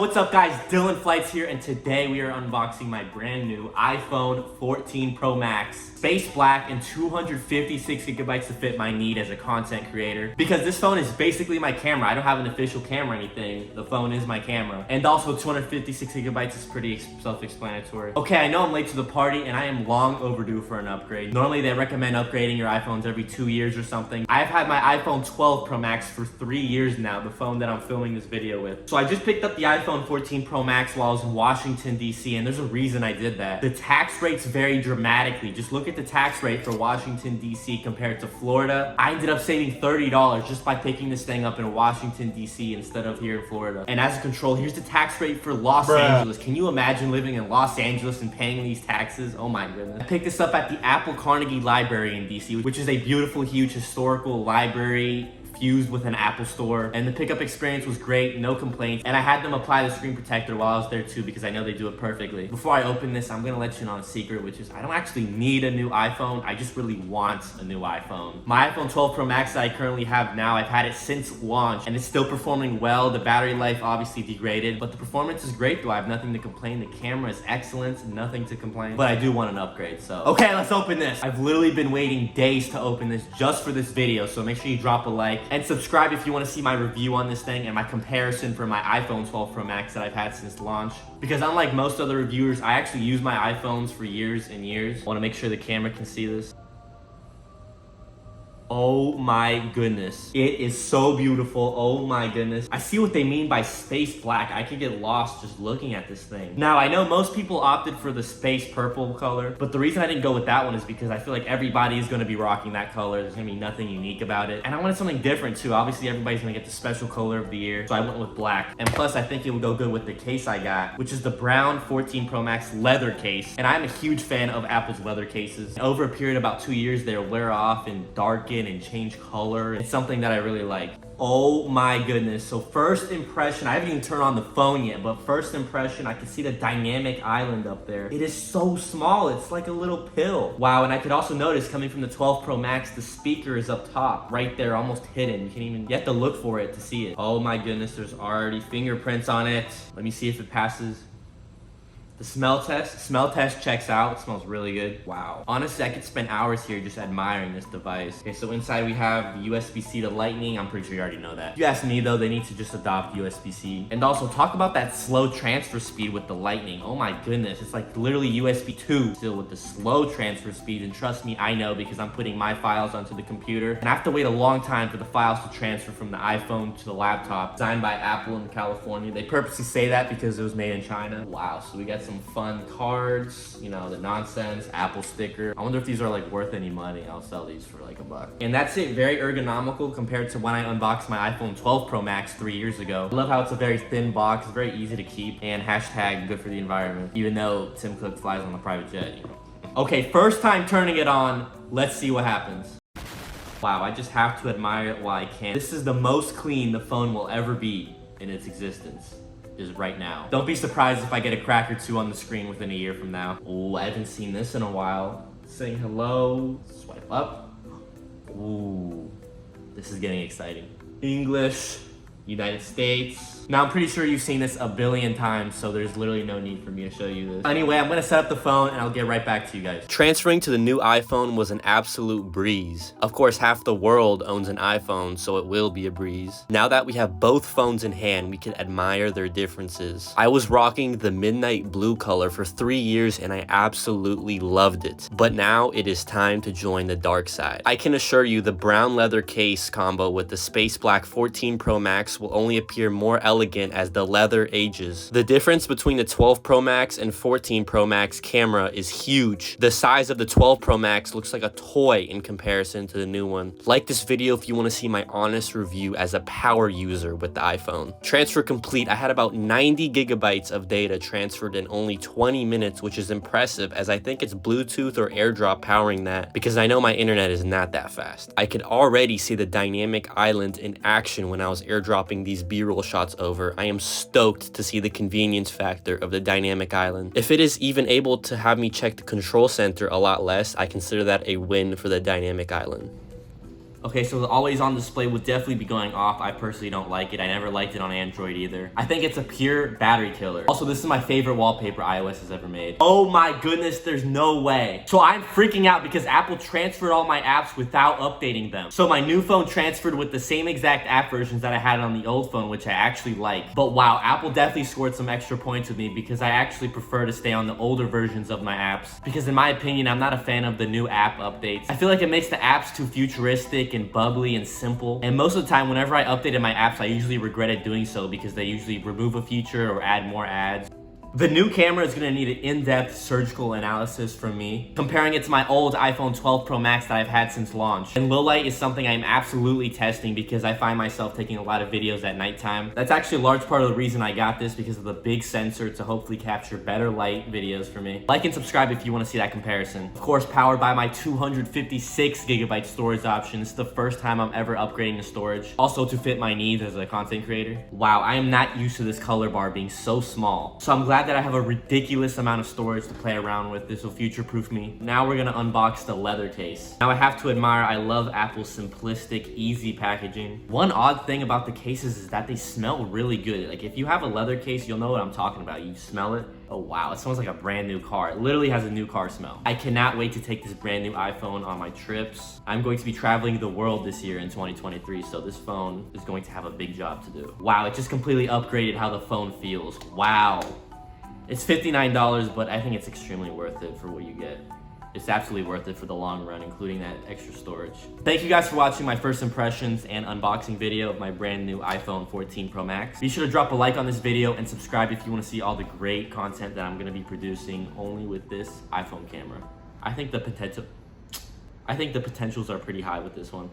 what's up guys, Dylan Flights here, and today we are unboxing my brand new iPhone 14 Pro Max. Space black and 256 gigabytes to fit my need as a content creator. Because this phone is basically my camera. I don't have an official camera or anything. The phone is my camera. And also 256 gigabytes is pretty self-explanatory. Okay, I know I'm late to the party and I am long overdue for an upgrade. Normally they recommend upgrading your iPhones every 2 years or something. I've had my iPhone 12 Pro Max for 3 years now, the phone that I'm filming this video with. So I just picked up the iPhone 14 Pro Max while I was in Washington, D.C., and there's a reason I did that. The tax rates vary dramatically. Just look at the tax rate for Washington, D.C. compared to Florida. I ended up saving $30 just by picking this thing up in Washington, D.C. instead of here in Florida. And as a control, here's the tax rate for Los Angeles. Can you imagine living in Los Angeles and paying these taxes? Oh my goodness. I picked this up at the Apple Carnegie Library in D.C., which is a beautiful, huge historical library fused with an Apple store, and the pickup experience was great, no complaints, and I had them apply the screen protector while I was there too because I know they do it perfectly. Before I open this, I'm gonna let you know a secret, which is I don't actually need a new iPhone, I just really want a new iPhone. My iPhone 12 Pro Max that I currently have now, I've had it since launch and it's still performing well. The battery life obviously degraded, but the performance is great though. I have nothing to complain. The camera is excellent, nothing to complain, but I do want an upgrade. So okay, let's open this. I've literally been waiting days to open this just for this video, so make sure you drop a like and subscribe if you want to see my review on this thing and my comparison for my iPhone 12 Pro Max that I've had since launch. Because unlike most other reviewers, I actually use my iPhones for years and years. I want to make sure the camera can see this. Oh my goodness. It is so beautiful. Oh my goodness. I see what they mean by space black. I could get lost just looking at this thing. Now, I know most people opted for the space purple color, but the reason I didn't go with that one is because I feel like everybody is going to be rocking that color. There's going to be nothing unique about it. And I wanted something different too. Obviously, everybody's going to get the special color of the year, so I went with black. And plus, I think it would go good with the case I got, which is the brown 14 Pro Max leather case. And I'm a huge fan of Apple's leather cases. Over a period of about 2 years, they'll wear off and darken and change color. It's something that I really like. Oh my goodness. So first impression, I haven't even turned on the phone yet, but first impression, I can see the dynamic island up there. It is so small. It's like a little pill. Wow, and I could also notice coming from the 12 Pro Max, the speaker is up top, right there, almost hidden. You have to look for it to see it. Oh my goodness, there's already fingerprints on it. Let me see if it passes. The smell test checks out. It smells really good. Wow. Honestly, I could spend hours here just admiring this device. Okay, so inside we have the USB-C to Lightning. I'm pretty sure you already know that. If you ask me though, they need to just adopt USB-C. And also talk about that slow transfer speed with the Lightning. Oh my goodness, it's like literally USB 2 still with the slow transfer speed. And trust me, I know because I'm putting my files onto the computer. And I have to wait a long time for the files to transfer from the iPhone to the laptop. Designed by Apple in California. They purposely say that because it was made in China. Wow, so we got some fun cards, you know, the nonsense Apple sticker. I wonder if these are like worth any money. I'll sell these for like $1. And that's it. Very ergonomical compared to when I unboxed my iPhone 12 Pro Max 3 years ago. I love how it's a very thin box, very easy to keep, and hashtag good for the environment, even though Tim Cook flies on a private jet, you know. Okay, first time turning it on. Let's see what happens. Wow, I just have to admire it while I can. This is the most clean the phone will ever be in its existence. Is right now. Don't be surprised if I get a crack or two on the screen within a year from now. Oh, I haven't seen this in a while. Saying hello, swipe up. Ooh, this is getting exciting. English, United States. Now, I'm pretty sure you've seen this a billion times, so there's literally no need for me to show you this. Anyway, I'm gonna set up the phone and I'll get right back to you guys. Transferring to the new iPhone was an absolute breeze. Of course, half the world owns an iPhone, so it will be a breeze. Now that we have both phones in hand, we can admire their differences. I was rocking the midnight blue color for 3 years and I absolutely loved it. But now it is time to join the dark side. I can assure you the brown leather case combo with the space black 14 Pro Max will only appear more elegant as the leather ages. The difference between the 12 Pro Max and 14 Pro Max camera is huge. The size of the 12 Pro Max looks like a toy in comparison to the new one. Like this video if you want to see my honest review as a power user with the iPhone. Transfer complete. I had about 90 gigabytes of data transferred in only 20 minutes, which is impressive as I think it's Bluetooth or AirDrop powering that because I know my internet is not that fast. I could already see the dynamic island in action when I was airdropping these B-roll shots over. I am stoked to see the convenience factor of the dynamic island. If it is even able to have me check the control center a lot less, I consider that a win for the dynamic island. Okay, so the always on display would definitely be going off. I personally don't like it. I never liked it on Android either. I think it's a pure battery killer. Also, this is my favorite wallpaper iOS has ever made. Oh my goodness, there's no way. So I'm freaking out because Apple transferred all my apps without updating them. So my new phone transferred with the same exact app versions that I had on the old phone, which I actually like. But wow, Apple definitely scored some extra points with me because I actually prefer to stay on the older versions of my apps. Because in my opinion, I'm not a fan of the new app updates. I feel like it makes the apps too futuristic and bubbly and simple. And most of the time, whenever I updated my apps, I usually regretted doing so because they usually remove a feature or add more ads. The new camera is gonna need an in-depth surgical analysis from me, comparing it to my old iPhone 12 Pro Max that I've had since launch. And low light is something I'm absolutely testing because I find myself taking a lot of videos at nighttime. That's actually a large part of the reason I got this, because of the big sensor to hopefully capture better light videos for me. Like and subscribe if you wanna see that comparison. Of course, powered by my 256 gigabyte storage option. This is the first time I'm ever upgrading the storage. Also to fit my needs as a content creator. Wow, I am not used to this color bar being so small. So I'm glad that I have a ridiculous amount of storage to play around with. This will future-proof me. Now we're gonna unbox the leather case. Now I have to admire, I love Apple's simplistic, easy packaging. One odd thing about the cases is that they smell really good. Like if you have a leather case, you'll know what I'm talking about. You smell it. Oh wow, it smells like a brand new car. It literally has a new car smell. I cannot wait to take this brand new iPhone on my trips. I'm going to be traveling the world this year in 2023, so this phone is going to have a big job to do. Wow, it just completely upgraded how the phone feels. Wow. It's $59, but I think it's extremely worth it for what you get. It's absolutely worth it for the long run, including that extra storage. Thank you guys for watching my first impressions and unboxing video of my brand new iPhone 14 Pro Max. Be sure to drop a like on this video and subscribe if you want to see all the great content that I'm going to be producing only with this iPhone camera. I think the potentials are pretty high with this one.